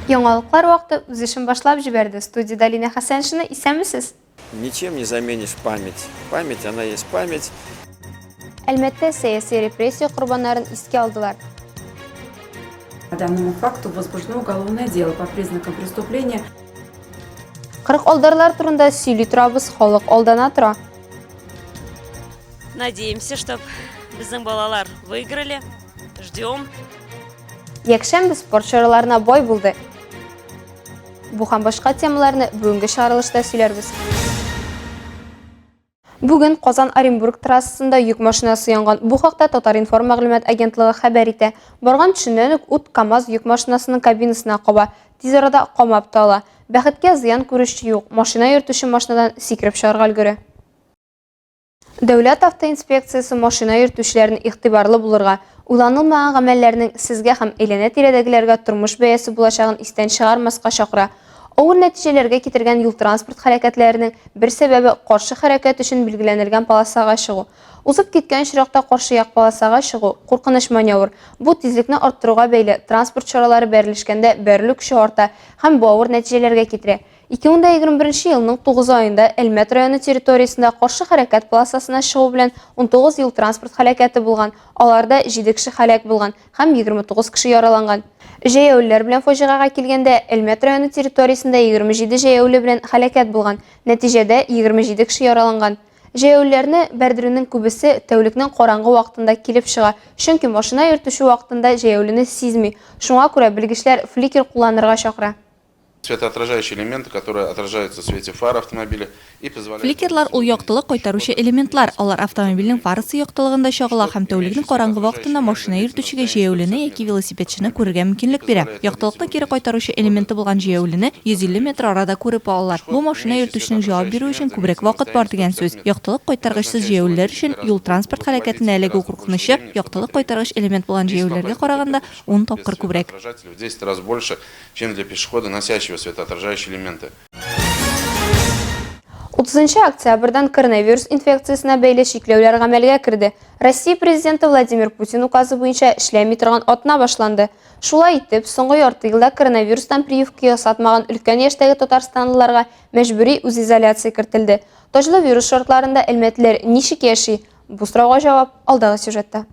Яңалыклар вакыты үз эшен башлап җибәрде. Студияда Лина Хәсәншина, исәнмесез? Ничем не заменишь память. Память, она есть память. Әлмәттә сәяси репрессия корбаннарын искә алдылар. По данному факту возбуждено уголовное дело по признакам преступления. 40 алдарлар турында сөйли торабыз, халык алдана тора. Надеемся, что біздің балалар выиграли. Ждем. Якшәмбе спорт чараларына бай булды. Бу һәм башка темаларны бүгенге чыгарылышта сөйләрбез. Бүген Казан-Оренбург трассасында йөк машинасы янган. Бу хакта Татар-Информ мәгълүмат агентлыгы хәбәр итә. Барган төшеннән үк ут КАМАЗ йөк машинасының кабинасына каба. Тиз арада камап та ала. Бәхеткә зыян күрүче юк. Машина йөртүче машинадан сикереп чыгарга өлгерә. Дәүләт автоинспекциясе машина йөртүчеләрне игътибарлы булырга, уйланылмаган гамәлләрнең сезгә һәм әйләнә-тирәдәгеләргә тормыш бәясе булачагын истән чыгармаска чакыра. Авыр нәтиҗәләргә китергән юл транспорт хәрәкәтләренең бер сәбәбе каршы хәрәкәт өчен билгеләнелгән полосага чыгу. Узып киткән чиракта каршы як полосага чыгу куркыныч маневр. Бу тизлекне арттыруга бәйле транспорт чаралары бәрелешкәндә бәрелү көче арта һәм бу авыр нәтиҗәләргә китерә. 2021 елның 9 айында Әлмәт районы территориясендә каршы хәрәкәт полосасына чыгу белән 19 юл транспорт хәрәкәте булган. Аларда 7 кеше һәлак булган һәм 29 кеше яраланган. Җәяүлеләр белән фаҗигага килгәндә Әлмәт районы территориясендә 27 җәяүле белән һәлакәт булган. Нәтиҗәдә 27 кеше яраланган. Җәяүлеләрне бәрдерүнең күбесе тәүлекнең караңгы вакытында килеп чыга, чөнки машина йөртүче вакытында җәяүлене сизми. Шуңа күрә белгечләр фликер кулланырга чакыра. Светоотражающие элементы, которые отражаются в свете фар автомобиля и позволяют... Фликерлар ул яктылык кайтарушы элементлар. Алар автомобильнең фарысы яктылыгында чагыла һәм тәүлекнең караңгы вакытында машина йөртүчегә җәяүлене яки велосипедчене күрергә мөмкинлек бирә. Яктылыкны кире кайтарушы элементы булган җәяүлене 150 метр арада күреп алалар. Бу машина йөртүченең җавап бирү өчен күбрәк вакыт бар дигән сүз. Яктылык кайтаргычсыз җәяүлеләр өчен юл транспорт хәрәкәтенә эләгү куркынычы яктылык кайтаргыч элемент булган җәяүләргә караганда 10 тапкыр күбрәк. В 10 раз больше, чем для пешехода, носящего светоотражающие элементы. 30 октябрьдән коронавирус инфекциясына бәйле чикләүләр гамәлгә керде. Россия президенты Владимир Путин указы буенча эшләми торган атна башланды. Шулай итеп, соңгы ярты елда коронавирустан прививка ясатмаган өлкән яшьтәге татарстанлыларга мәҗбүри үз изоляция кертелде. Таҗлы вирус шартларында әлмәтләр ничек яши? Бу сорауга җавап алдагы сюжетта.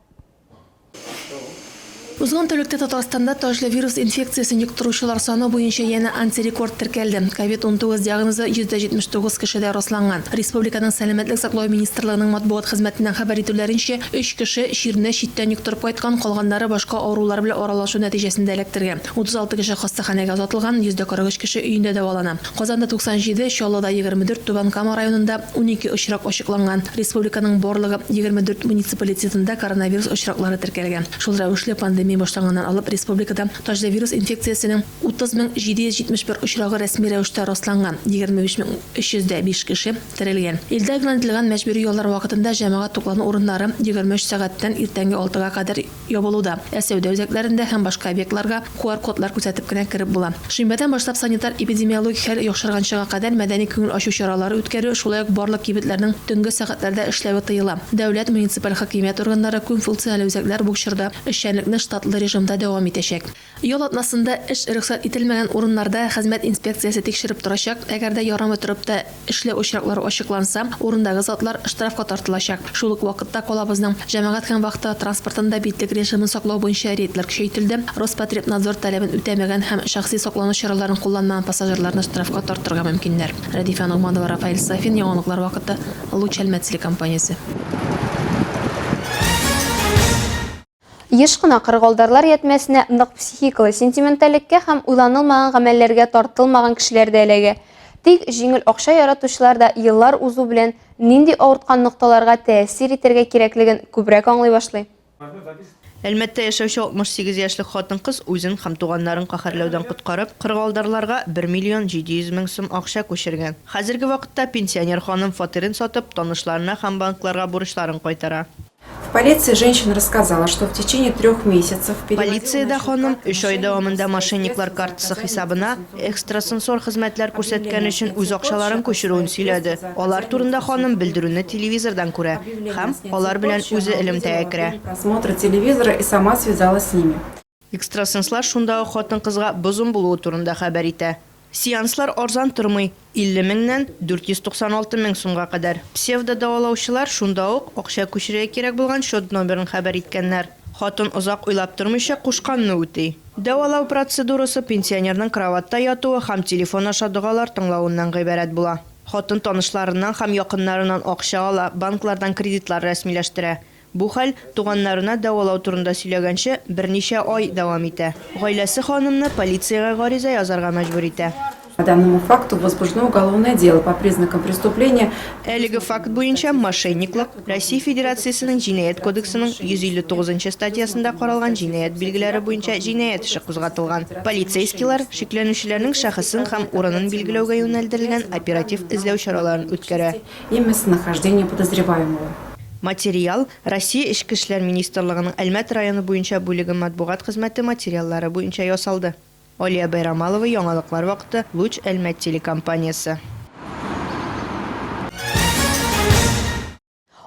Узган тәүлектә Татарстанда таҗлы вирус инфекциясын йоктыручылар саны буенча яңа антирекорд теркәлде. COVID-19 диагнозы 179 кешедә расланган. Республиканың сәламәтлек саклау министрлыгының матбугат хезмәтеннән хәбәр итүләренчә, 3 кеше чирне читтән йоктырып кайткан, калганнары башка авырулар белән аралашу нәтиҗәсендә эләктергән. 36 кеше хастаханәгә озатылган, 143 кеше өендә дәвалана. Казанда 97, Чаллыда 24, Түбән-Кама районында 12 очрак ачыкланган. Республиканың барлыгы 24 муниципалитетында коронавирус очраклары теркәлгән. Шул рәвешле пандемия башланганнан алып республикада таҗлы вирус инфекциясының 30771 очрагы рәсми рәвештә расланган. 25305 кеше терелгән. Илдә грантлыган мәҗбүри яллар вакытында җәмәгать туклану урыннары 23 сәгатьтән иртәнге 6-га кадәр ябылуда. Сәүдә үзәкләрендә һәм башка объектларга QR-кодлар күрсәтеп кенә кирип була. Шимбәдән башлап санитар-эпидемиологик хәл яхшырганчыга кадәр мәдәни күңел ачу чаралары үткәрү, шулай ук барлык кибетләрнең төнге сәгатьләрдә эшләве тыела. Дәүләт муниципаль хакимият органнары күн функцияле үзәкләр бу чорда эшчәнлекне штатлы режимда дәвам итәчәк. Ял атнасында эш рөхсәт ителмәгән урыннарда хезмәт инспекциясе тикшереп торачак. Әгәр дә ярамый торып та эшләү очраклары ачыкланса, урындагы затлар штрафка тартылачак. Шул ук вакытта колабызның җәмәгать һәм вакыт транспортында битлек режимын саклау буенча рейдлар көчәйтелде. Роспотребнадзор таләбен үтәмәгән һәм шәхси саклану чараларын кулланмаган пассажирларны штрафка тартырга мөмкиннәр. Радифа Нугманова, Рафаэль Сафин, яңалыклар вакыты, Луч Әлмәт телекомпаниясе. Еш кына кыргылдарлар ятмәсенә нык психикалы сентиментальлеккә һәм уйланылмаган гамәлләргә тартылмаган кешеләр дә эләгә. Тик җиңел акча яратучылар да еллар узу белән нинди авырткан нокталарга тәэсир итәргә кирәклеген күбрәк аңлый башлый. Әлмәттә яшәүче 68 яшьлек хатын-кыз үзен һәм туганнарын каһәрләүдән коткарып, кыргылдарларга 1 миллион 700 мең сум акча күчергән. Хәзерге вакытта пенсионер ханым фатирын сатып, танышларына һәм банкларга бурычларын кайтара. В полиции женщина рассказала, что в течение 3 месяцев... Полициядә ханым 3 ай дәвамында мошенниклар картасы хисабына экстрасенсор хезмәтләр күрсәткән өчен үз акчаларын күчерүен сөйләде. Алар турында ханым белдерүне телевизордан күрә һәм алар белән үзе элемтәгә керә. Просмотр телевизора и сама связалась с ними. Экстрасенслар шундағы хатын қызға бозым болуы турында хәбәр итә. Сеанслар арзан тормый, 50 меңнән 496 мең сумга кадәр. Псевдодавалаучылар шунда ук акча күчерергә кирәк булган счет номерын хәбәр иткәннәр. Хатын озак уйлап тормыйча кушканны үти. Дәвалау процедурасы пенсионерның кроватта ятуы һәм телефон аша догалар тыңлавыннан гыйбарәт була. Хатын танышларыннан һәм якыннарыннан акча ала, банклардан кредитлар рәсмиләштерә. Бу хәл туганнарына дәвалау турында сөйләгәнче берничә ай дәвам итә. Гаиләсе ханымны полициягә гариза язарга мәҗбүр итә. По данному факту возбуждено уголовное дело по признакам преступления. Әлеге факт буенча мошенниклык Россия Федерациясының Җинаять кодексының 159 статьясында каралган җинаять билгеләре буенча җинаять эше кузгатылган. Полицейскийлар шикләнүчеләрнең шәхесен һәм урынын билгеләүгә юнәлдерелгән оператив эзләү чараларын үткәрә. И местонахождение подозреваемого. Материал Россия Эчке эшләр министрлыгының Әлмәт районы буенча бүлеге матбугат хезмәте материаллары буенча ясалды. Алия Байрамалова, яңалыклар вакыты, Луч Әлмәт телекомпаниясе.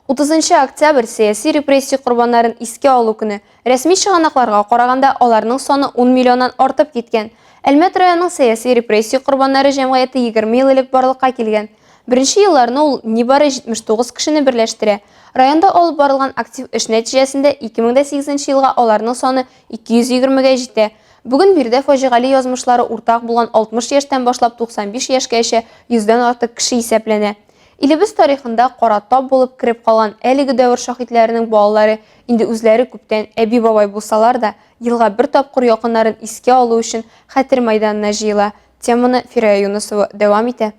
30 октябрь сәяси репрессия курбаннарын искә алу көне. Рәсми чыганакларга караганда аларның саны 10 миллионнан артып киткән. Әлмәт районының сәяси репрессия курбаннары җәмгыяте 20 ел элек барлыкка килгән. Беренче елларны ул нибары 79 кешене берләштерә. Районда алып барылган актив эш нәтиҗәсендә 2008 елга аларның саны 220-гә җитә. Бүген бирдә фаҗигали язмышлары уртак булган 60 яшьтән башлап 95 яшькәчә 100дән артык кеше исәпләнә. Илебез тарихында кара тап булып кирип калган әлеге дәвр шаһитләренең балалары инде үзләре күптән әби-бабай булсалар да, елга бер тапкыр якыннарын искә алу өчен хәтер мәйданына җыела. Теманы Фирая Юнусова дәвам итә.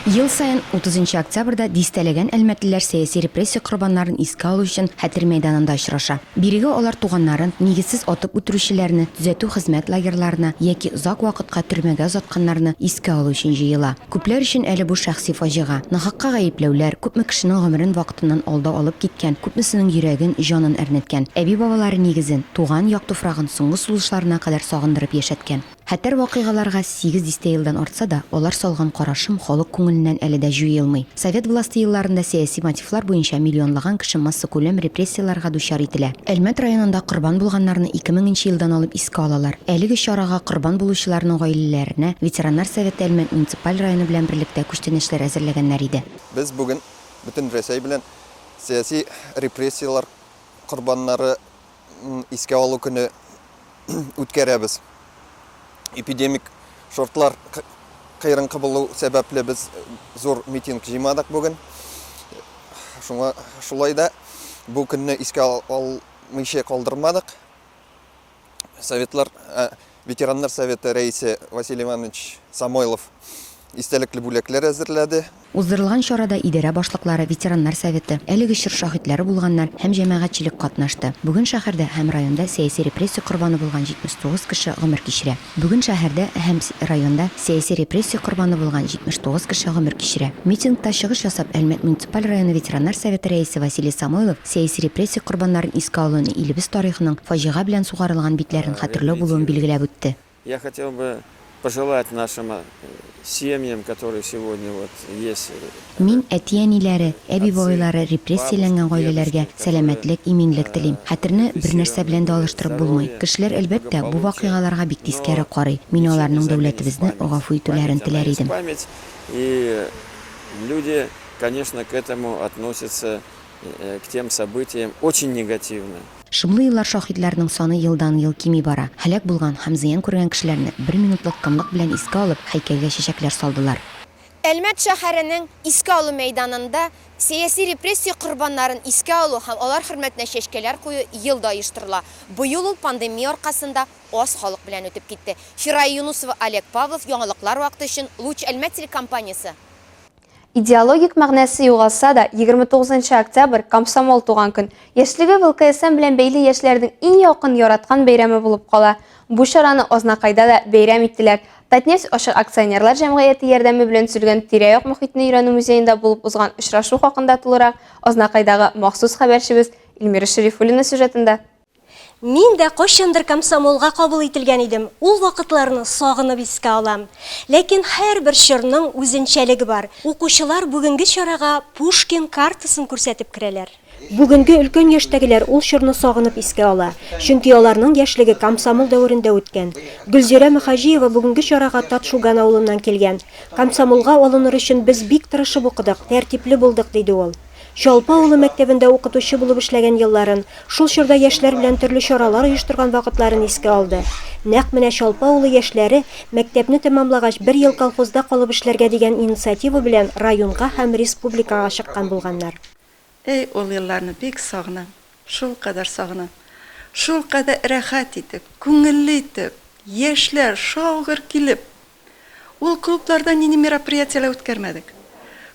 Ел сайын 30 октябрьдә дистәләгән әлмәтлеләр сәяси репрессия корбаннарын искә алу өчен хәтер мәйданында очраша. Бирегә алар туганнарын, нигезсез атып үтерүчеләрне, төзәтү хезмәт лагерьларына яки озак вакытка төрмәгә озатканнарны искә алу өчен җыела. Күпләр өчен әле бу шәхси фаҗига, нахакка гаепләүләр, күпме кешенең гомерен вакытыннан алда алып киткән, күпмесенең йөрәген, җанын әрнеткән. Әби-бабалары нигезен, туган як туфрагын соңгы сулышларына кадәр сагындырып яшәткән. Хәтер вакыйгаларга 8 дистә елдан артса да, алар салган карашым халык күңеленнән әле дә җуелмый. Совет власты елларында сәяси мотивлар буенча миллионлаган кеше масса күләм репрессияларга дучар ителә. Әлмәт районында корбан булганнарны 2000 елдан алып искә алалар. Әлеге чарага корбан булучыларның гаиләләренә ветераннар советы Әлмәт муниципаль районы белән берлектә күчтәнешләр әзерләгәннәр иде. Без бүген бөтен Рәсәй белән сәяси репрессиялар корбаннары искә алу көне үткәрәбез. Эпидемик шартлар кайрынкы булу сәбәпле без зур митинг җыймадык бүген. Шулай да бу көнне искә алмыйча калдырмадык. Ветераннар советы рәисе Василий Иванович Самойлов истәлекле бүләкләр әзерләде. Уздырылган чарада идарә башлыклары, ветераннар советы, әлеге чор шаһитләре булганнар һәм җәмәгатьчелек катнашты. Бүген шәһәрдә һәм районда сәяси репрессия корбаны булган 79 кеше гомер кичерә. Бүген шәһәрдә һәм районда сәяси репрессия корбаны булган 79 кеше гомер кичерә. Митингта чыгыш ясап Әлмәт муниципаль районы ветераннар советы рәисе Василий Самойлов сәяси репрессия корбаннарын искә алуны илебез тарихының фаҗига белән сугарылган битләрен хәтерләү булуын билгеләп үтте. Я хотел бы пожелать нашим семьям, которые сегодня есть. Мин әти-әниләре, әби-бабайлары репрессияләнгән гаиләләргә сәламәтлек, иминлек телим. Хәтерне бер нәрсә белән дә алыштырып булмый. Кешеләр әлбәттә бу вакыйгаларга бик тискәре карый. Мин аларның дәүләтебезне гафу итүләрен теләр идем. И люди, конечно, к этому относятся, к тем событиям, очень негативно. Шымлы еллар шаһитләренең саны елдан-ел кими бара. Һәлак булган һәм зыян күргән кешеләрне 1 минутлык кымлык белән искә алып, һәйкәлгә чәчәкләр салдылар. Әлмәт шәһәренең искә алу мәйданында сәяси репрессия корбаннарын искә алу һәм алар хөрмәтенә чәчкәләр кую елда оештырыла. Быел ул пандемия аркасында аз халык белән үтеп китте. Фирая Юнусова, Олег Павлов, яңалыклар вакыты өчен Луч Әлмәт телекомпаниясе. Идеологик мәгънәсе югалса да 29 октябрь комсомол туган көн. Яшьлеге ВЛКСМ белән бәйле яшьләрнең иң якын яраткан бәйрәме булып кала. Бу чараны Азнакайда да бәйрәм иттеләр. Татнефть ашык акционерлар җәмгыяте ярдәме белән төзелгән тирә-як мөхитне өйрәнү музеенда булып узган очрашу хакында тулырак Азнакайдагы махсус хәбәрчебез Илмира Шәрифуллина сюжетында. Мин дә кайчандыр комсомолга кабул ителгән идем. Ул вакытларны сагынып искә алам. Ләкин һәрбер чорның үзенчәлеге бар. Укучылар бүгенге чарага Пушкин картасын күрсәтеп керәләр. Бүгенге өлкән яшьтәгеләр ул чорны сагынып искә ала, чөнки аларның яшьлеге комсомол дәверендә үткән. Гөлзирә Мөхаҗиева бүгенге чарага Татшуган авылыннан килгән. Комсомолга алыныр өчен без бик тырышып укыдык, тәртипле булдык, диде ул. Чалпы авылы мәктәбендә укытучы булып эшләгән елларын, шул чорда яшьләр белән төрле чаралар оештырган вакытларын искә алды. Нәкъ менә Чалпы авылы яшьләре мәктәпне тәмамлагач 1 ел колхозда калып эшләргә дигән инициатива белән районга һәм республикага чыккан булганнар. Эй, ул елларны бик сагынам, шул кадәр сагынам. Шул кадәр рәхәт итеп, күңелле итеп, яшьләр шаугыр килеп, ул клубларда нинди мероприятиялар үткәрмәдек.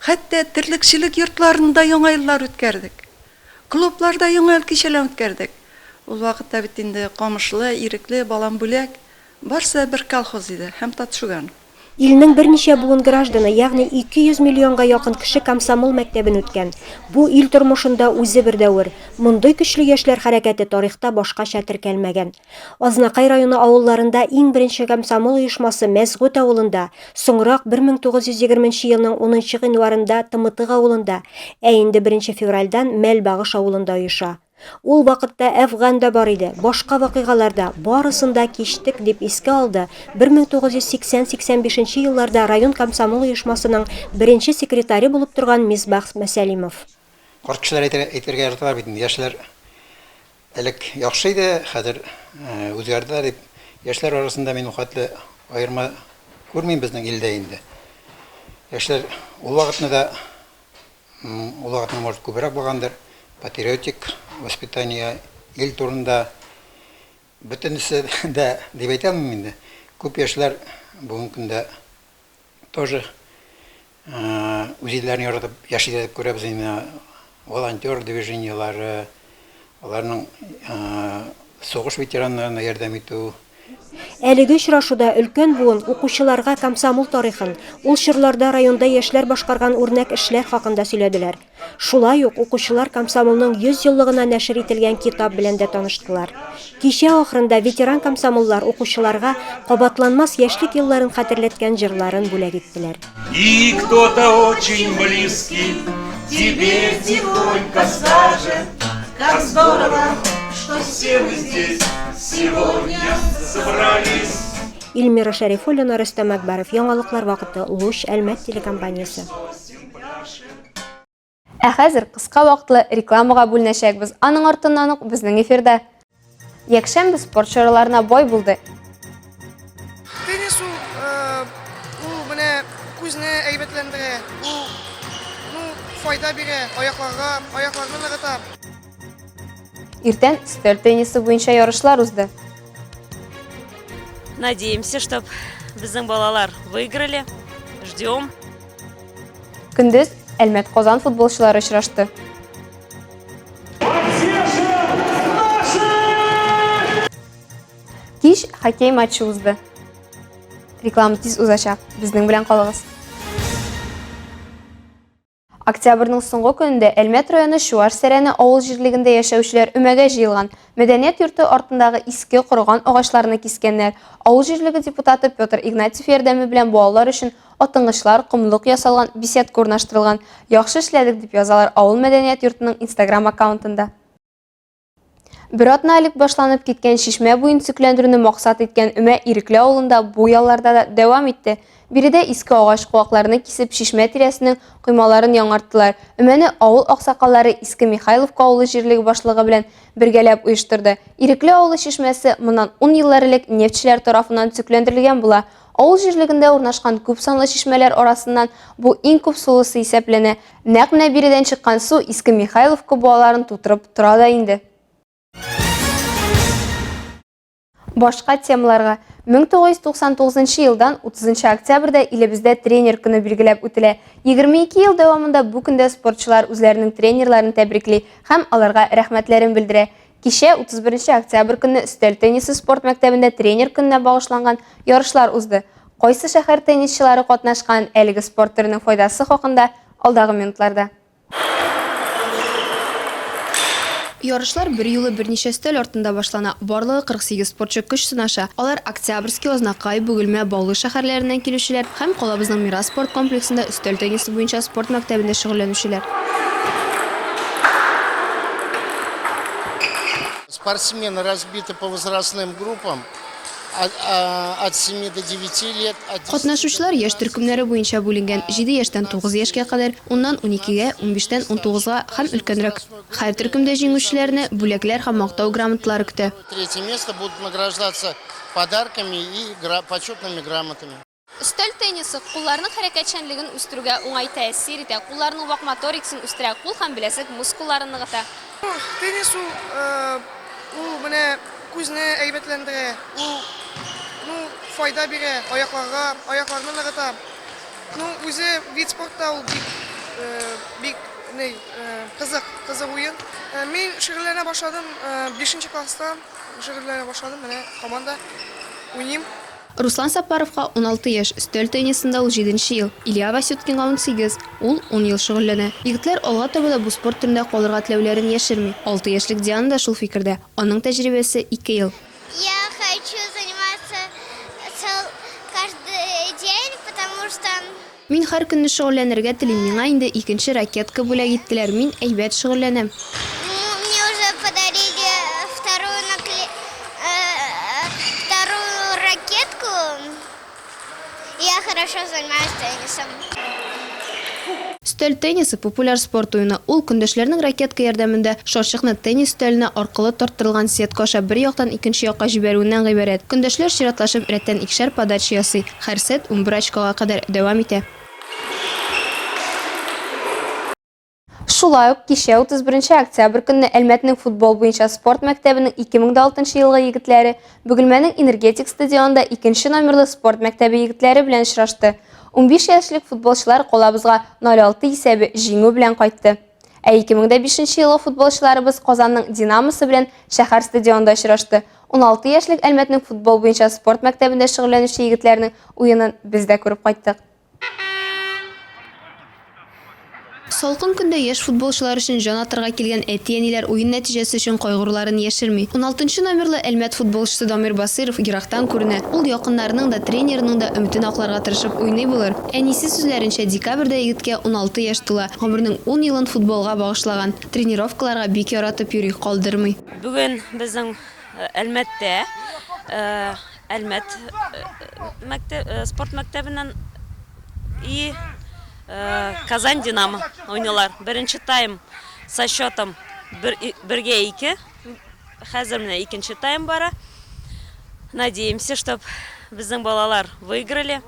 Хәтта терлекчелек йортларында яңа еллар үткәрдек. Клубларда яңа ел кичәләр үткәрдек. Ул вакытта бит инде Камышлы, Ирекле, Балам бүләк барсы бер колхоз иде һәм Татшуган. Илнең берничә буын гражданы, ягъни 200 миллионга якын кеше комсомол мәктәбен үткән. Бу ил тормышында үзе бер дәвер. Мондый көчле яшьләр хәрәкәте тарихта башкача теркәлмәгән. Азнакай районы авылларында иң беренче комсомол оешмасы Мәзгут авылында, соңрак 1920 елның 10 гыйнварында Тымытык авылында, ә инде 1 февральдан Мәлбагыш авылында оеша. Ул вакытта Әфган да бар иде. Башка вакыйгаларда барысында кичтек дип искә алды 1980-85 елларда район комсомол оешмасының беренче секретаре булып торган Мисбах Мәсәлимов. Карт кешеләр әйтергә яртылар бит. Яшьләр элек яхшы иде, хәзер үзгәрделәр дип. Яшьләр арасында мин вакытлы аерма күрмим безнең илдә инде. Яшьләр ул вакытны да может күбрәк булгандыр. Патриотик воспитание ил турында бөтенесе дә дип әйтәм инде. Күп яшьләр бүгенге көндә тоже үзләрен яратып яши дип күрәбез инде. Волонтер движениелары, аларның сугыш ветераннарына ярдәм итү. Әлеге очрашуда өлкән буын укучыларга комсомол тарихын, ул чорларда районда яшьләр башкарган үрнәк эшләр хакында сөйләделәр. Шулай ук укучылар комсомолның 100 еллыгына нәшер ителгән китап белән дә таныштылар. Кичә ахырында ветеран комсомоллар укучыларга кабатланмас яшьлек елларын хәтерләткән җырларын бүләк иттеләр. И кто-то очень близкий тебе тихонько скажет, как здорово, что все мы здесь сегодня собрались. Илмира Шәрифуллина, Рөстәм Әкбәров, яңалыклар вакыты, Луч, Әлмәт телекомпаниясе. Ә хәзер кыска вакытлы рекламага бүленәчәкбез. Аның артыннан ук безнең эфирдә якшәмбе спорт чараларына бай булды. Теннис ул менә күзне әйбәтләндерә. Ул файда бирә аякларны ныгыта. Иртән стөл теннисы буенча ярышлар узды. Надеемся, что безнең балалар выиграли. Ждем. Көндез Әлмәт Казан футболчылары очрашты. Кич хоккей матчы узды. Реклама тиз узачак. Безнең белән калыгыз. Октябрьнең соңгы көнендә Әлмәт районы Шуаш Сәрәне авыл җирлегендә яшәүчеләр өмәгә җыелган. Мәдәният йорты артындагы иске корган агачларны кискәннәр. Авыл җирлеге депутаты Петр Игнатьев ярдәме белән балалар өчен атыңгычлар, кумлык ясалган, беседка урнаштырылган. Яхшы эшләдек дип язалар авыл мәдәният йортының Instagram аккаунтында. Бер атна элек башланып киткән Шишмә буен төзекләндерүне максат иткән Өмә Ирекле авылында бу ялларда да дәвам итте. Биредә иске агач куакларны кисеп Шишмә тирәсенең коймаларын яңарттылар. Өмәне авыл аксакаллары Иске Михайловка авылы җирлеге башлыгы белән бергәләп оештырды. Ирекле авылы Шишмәсе моннан 10 еллар элек нефтчеләр тарафыннан төзекләндерелгән була. Авыл җирлегендә урнашкан күп санлы шишмәләр арасыннан бу иң күп сулысы исәпләнә. Нәкъ менә биредән чыккан су Иске Михайловка буаларын тутырып тора да инде. Башка темаларга 1999 елдан 30 октябрьдә илебездә тренер көне билгеләп үтелә. 22 ел дәвамында бу көндә спортчылар үзләренең тренерларын тәбрикли һәм аларга рәхмәтләрен белдерә. Кичә 31 октябрь көнне өстәл теннисы спорт мәктәбендә тренер көненә багышланган ярышлар узды. Кайсы шәһәр теннисчылары катнашкан, әлеге спорт түренең файдасы хакында алдагы минутларда. Ярышлар бер юлы берничә өстәл артында башлана. Барлыгы 48 спортчы көч сынаша. Алар Октябрьский, Азнакай, Бөгелмә, Баулы шәһәрләреннән килүчеләр һәм калабызның Мирас спорт комплексында өстәл теннисы буенча спорт мәктәбендә шөгыльләнүчеләр. Спортсмены разбиты по возрастным группам от 7 до 9 лет. Катнашучылар яшь төркемнәре буенча бүленгән 7 яшьтән 9 яшькә кадәр, уннан 12гә, 15тән 19га һәм өлкәнрәк. Һәр төркемдә җиңүчеләрне бүләкләр һәм мактау грамоталары көтә. Третье место будут награждаться подарками и почетными грамотами. Өстәл теннисы кулларның хәрәкәтчәнлеген үстерүгә уңай тәэсир итә. Кулларның вак моторикасын үстерә, кул һәм беләсек мускулларын ныгыта. Теннис ул менә күзне әйбәтләндерә, ул файда бирә аякларны ныгыта. Үзе вид спортта ул бик кызык уен. Мин шөгыльләнә башладым 5нче класста, шөгыльләнә башладым, менә команда уйним. Руслан Сапаровка 16 яшь, өстәл теннисында ул 7нче ел. Илья Васюткинга 18, ул 10 ел шөгыльләнә. Егетләр алга таба да бу спорт түрендә калырга теләүләрен яшерми. 6 яшьлек Диана да шул фикердә. Аның тәҗрибәсе 2 ел. Я хочу заниматься каждый день, потому что Мин һәр көнне шөгыльләнергә телим. Миңа инде 2нче ракетка бүләк иттеләр. Мин әйбәт шөгыльләнәм. мне уже подарили вторую ракетку. Я хорошо занимаюсь теннисом. Өстәл теннисы популяр спорт уены. Ул көндәшләрнең ракетка ярдәмендә шарчыкны теннис өстәленә аркылы тарттырылган сетка аша бер яктан икенче якка җибәрүеннән гыйбарәт. Көндәшләр чиратлашып рәттән икешәр подача ясый. Һәр сет 11 очкога кадәр дәвам итә. Шулай ук кичә 31 октябрь көнне Әлмәтнең футбол буенча спорт мәктәбенең 2006 елгы егетләре Бөгелмәнең энергетик стадионында 2нче номерлы спорт мәктәбе егетләре белән очрашты. 15 яшьлек футболчылар колабызга 0-6 исәбе җиңү белән кайтты. 2005 елгы футболчыларыбыз Казанның Динамосы белән шәһәр стадионында очрашты. 16 яшьлек Әлмәтнең футбол буенча спорт мәктәбендә шөгыльләнүче егетләрнең уенын без дә күреп кайттык. Салкын көндә яшь футболчылар өчен җан атырга килгән әти-әниләр уен нәтиҗәсе өчен кайгыруларын яшерми. 16нчы номерлы Әлмәт футболчысы Дамир Басиров ерактан күренә. Ул якыннарының да, тренерының да өметен акларга тырышып уйный булыр. Әнисе сүзләренчә, декабрьдә егеткә 16 яшь тула. Гомернең 10 елын футболга багышлаган. Тренировкаларга бик яратып йөри, калдырмый. Бүген безнең Әлмәттә Әлмәт спорт мәктәбеннән и Казань Динамо ойнылар. Беренче тайм со счетом 1-2. Хәзер менә икенче тайм бара. Надеемся, чтобы безнең балалар выиграли.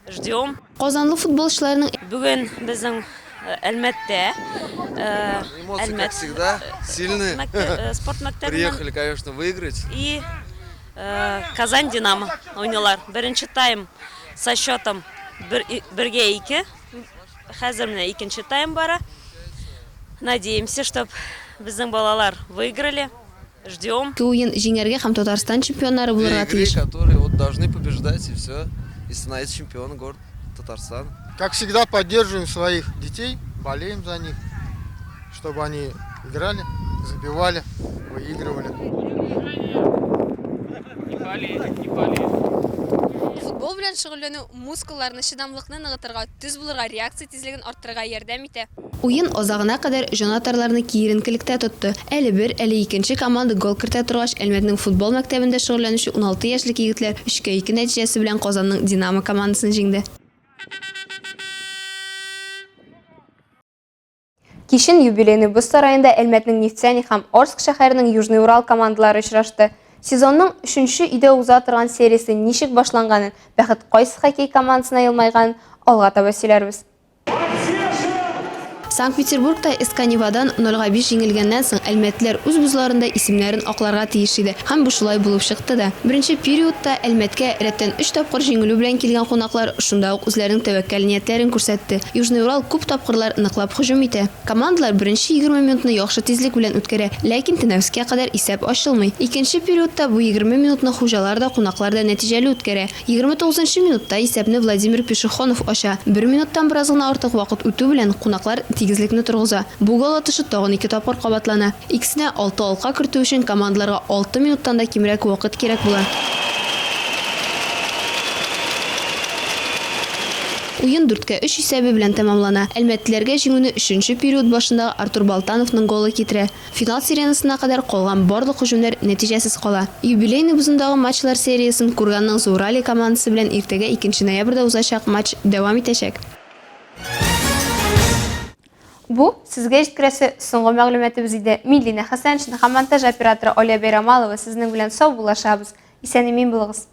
Ждем. Казанлы футболчыларның бүген безнең Әлмәттә Эмоции, как всегда, сильные. Спорт мәктәбеннән Приехали, конечно, выиграть. И Казань Динамо ойнылар. Беренче тайм со счетом 1-2. Хәзер менә икенче тайм бара. Надеемся, чтобы безнең балалар выиграли. Ждем. Уен җиңәргә һәм Татарстан чемпионнары булырга тиеш. Которые должны побеждать и все. И становиться чемпионом город Татарстан. Как всегда, поддерживаем своих детей, болеем за них, чтобы они играли, забивали, выигрывали. Не болей. Футбол белән шөгыльләнү мускулларны чыдамлыкны ныгытырга, төз булырга, реакция тизлеген арттырырга ярдәм итә. Уен азагына кадәр җанатарларны киеренкелектә тотты. Әле бер, әле икенче команда гол кертә торгач, Әлмәтнең футбол мәктәбендә шөгыльләнүче 16 яшьлек егетләр 3-2 нәтиҗәсе белән Казанның Динамо командасын җиңде. Кичен юбилейный бус сарайында Әлмәтнең Нефтяник һәм Орск шәһәренең Южный Урал командалары очрашты. Сезонның 3нче өйдә уза торган сериясе ничек башланганын, бәхет кайсы хоккей командасына елмайганын алга таба сөйләрбез. Санкт-Петербургта СК Невадан 0-5 җиңелгәннән соң Әлмәтләр үз бузларында исемнәрен акларга тиеш иде. Һәм бу шулай булып чыкты да. Беренче периодта Әлмәткә рәттән 3 тапкыр җиңелү белән килгән кунаклар шунда ук үзләренең тәвәккәл ниятләрен күрсәтте. Южный Урал күп тапкырлар ныклап һөҗүм итә. Командалар беренче 20 минутны яхшы тизлек белән үткәрә, ләкин тәнәфескә кадәр исәп ачылмый. Икенче периодта бу 20 минутны хуҗалар да, кунаклар да нәтиҗәле үткәрә. 29нчы минутта исәпне Владимир Пешехонов ача. 1 минуттан бераз гына артык вакыт үтү белән кунаклар тигезлекне тургыза. Бу гол атышы тагын 2 тапкыр кабатлана. Икесенә 6 алка кертү өчен командаларга 6 минуттан да кимрәк вакыт кирәк була. Уен 4-3 исәбе белән тәмамлана. Әлмәтләргә җиңүне 3-нче период башында Артур Балтановның голы китерә. Финал сиренасына кадәр калган барлык һөҗүмнәр нәтиҗәсез кала. Юбилейный бузындагы матчлар сериясын Курганның Зурали командасы белән иртәгә 2 ноябрьдә узачак матч дәвам итәчәк. Бу сезгә җиткерәсе соңгы мәгълүматыбыз иде. Миллина Хәсәншин һәм монтаж операторы Оля Бейрамалова сезнең белән сау булашабыз. Исән-имин булыгыз.